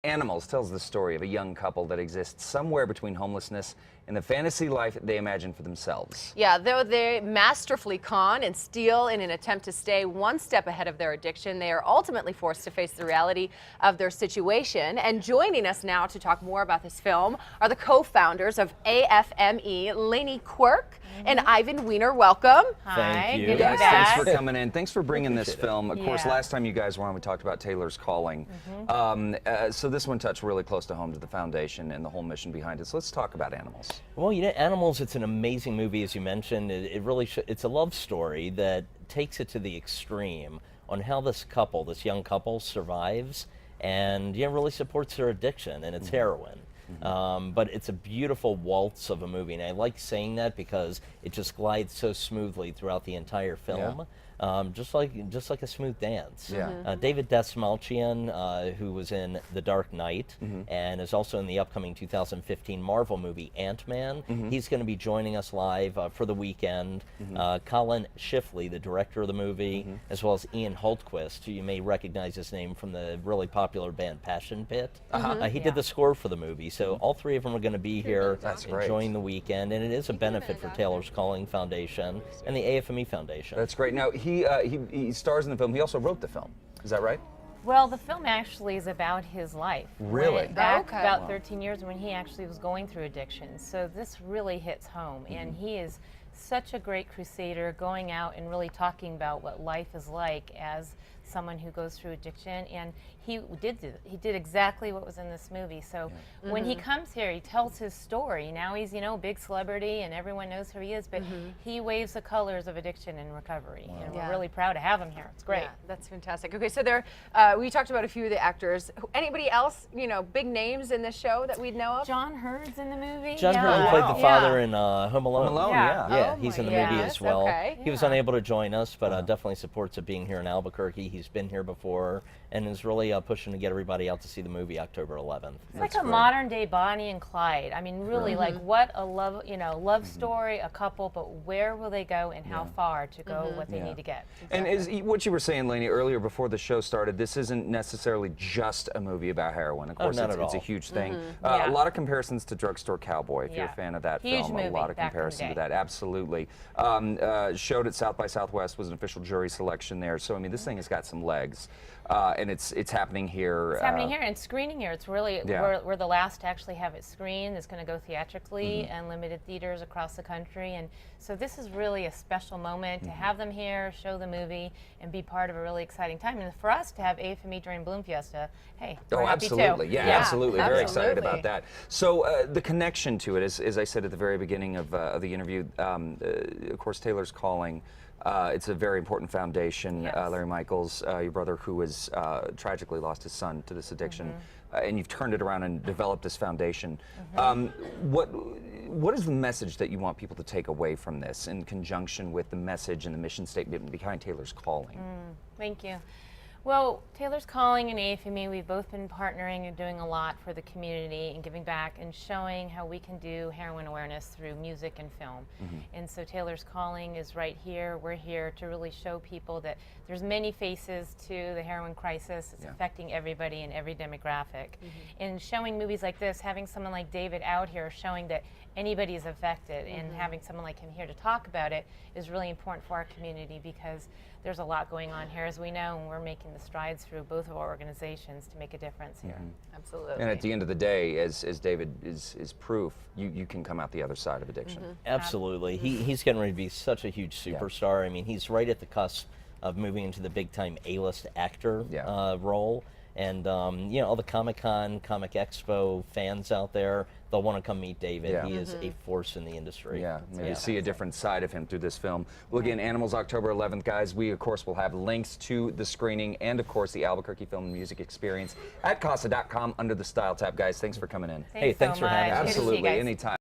Animals tells the story of a young couple that exists somewhere between homelessness and the fantasy life they imagine for themselves. Yeah, though they masterfully con and steal in an attempt to stay one step ahead of their addiction, they are ultimately forced to face the reality of their situation. And joining us now to talk more about this film are the co-founders of AFME, Lainey Quirk and Ivan Weiner. Welcome. Thank you. Good Guys, back. thanks for coming in. Thanks for bringing this film. Of course, Yeah. last time you guys were on, we talked about Taylor's Calling. So this one touched really close to home to the foundation and the whole mission behind it. So let's talk about Animals. Well, you know, Animals, it's an amazing movie, as you mentioned. It really it's a love story that takes it to the extreme on how this couple, this young couple, survives and really supports their addiction, and it's heroin. But it's a beautiful waltz of a movie, and I like saying that because it just glides so smoothly throughout the entire film. Just like a smooth dance. Yeah. David Dastmalchian, who was in The Dark Knight and is also in the upcoming 2015 Marvel movie Ant-Man, he's going to be joining us live for the weekend. Colin Shifley, the director of the movie, as well as Ian Hultquist, who you may recognize his name from the really popular band Passion Pit. He did the score for the movie, so all three of them are going to be here enjoying the weekend, and it is a benefit for Taylor's Calling Foundation and the AFME Foundation. That's great. Now, he stars in the film. He also wrote the film. Is that right? Well, the film actually is about his life. Really? Went back Okay. about 13 years when he actually was going through addiction. So this really hits home, and he is such a great crusader, going out and really talking about what life is like as someone who goes through addiction, and he did exactly what was in this movie. So when he comes here, he tells his story. Now he's, a big celebrity and everyone knows who he is, but he waves the colors of addiction and recovery, and we're really proud to have him here. It's great. Yeah, that's fantastic. Okay, so we talked about a few of the actors. Anybody else, big names in this show that we'd know of? John Hurd's in the movie. John Hurd played the father in Home Alone. Home Alone, Yeah. Yeah, Oh he's in the my movie goodness, as well. okay. He was unable to join us, but definitely supports it being here in Albuquerque. He's been here before and is really pushing to get everybody out to see the movie October 11th. It's like a modern day Bonnie and Clyde. I mean, really, like what a love story, a couple, but where will they go and how far to go what they need to get. And what you were saying, Lainey, earlier before the show started, this isn't necessarily just a movie about heroin. Of course, not it's at a all. huge thing. Yeah. A lot of comparisons to Drugstore Cowboy, if you're a fan of that Huge film. movie A lot of back in the comparison to day. that, absolutely. Showed at South by Southwest, was an official jury selection there. So, I mean, this thing has got some legs. And it's happening here. It's happening here and screening here. It's really, we're the last to actually have it screened. It's going to go theatrically and limited theaters across the country. And so this is really a special moment to have them here, show the movie, and be part of a really exciting time. And for us to have AFME during Bloom Fiesta, hey, we're happy absolutely. too. Yeah, absolutely. Very excited absolutely. about that. So the connection to it, as I said at the very beginning of the interview, of course, Taylor's Calling. It's a very important foundation. Larry Michaels, your brother, who has tragically lost his son to this addiction, and you've turned it around and developed this foundation. What is the message that you want people to take away from this in conjunction with the message and the mission statement behind Taylor's Calling? Thank you. Well, Taylor's Calling and AFME, we've both been partnering and doing a lot for the community and giving back and showing how we can do heroin awareness through music and film. And so Taylor's Calling is right here. We're here to really show people that there's many faces to the heroin crisis. It's affecting everybody in every demographic. And showing movies like this, having someone like David out here showing that anybody is affected and having someone like him here to talk about it is really important for our community because there's a lot going on here, as we know, and we're making the strides through both of our organizations to make a difference here. Absolutely. And at the end of the day, as David is proof, you can come out the other side of addiction. Absolutely. He's getting ready to be such a huge superstar. I mean, he's right at the cusp of moving into the big-time A-list actor role. And, all the Comic-Con, Comic Expo fans out there, they'll want to come meet David. He is a force in the industry. Yeah, maybe see a different side of him through this film. Well, again, Animals, October 11th, guys. We, of course, will have links to the screening and, of course, the Albuquerque Film and Music Experience at Casa.com under the Style tab. Guys, thanks for coming in. Hey, thanks for having us. Good to see you Absolutely, guys. anytime.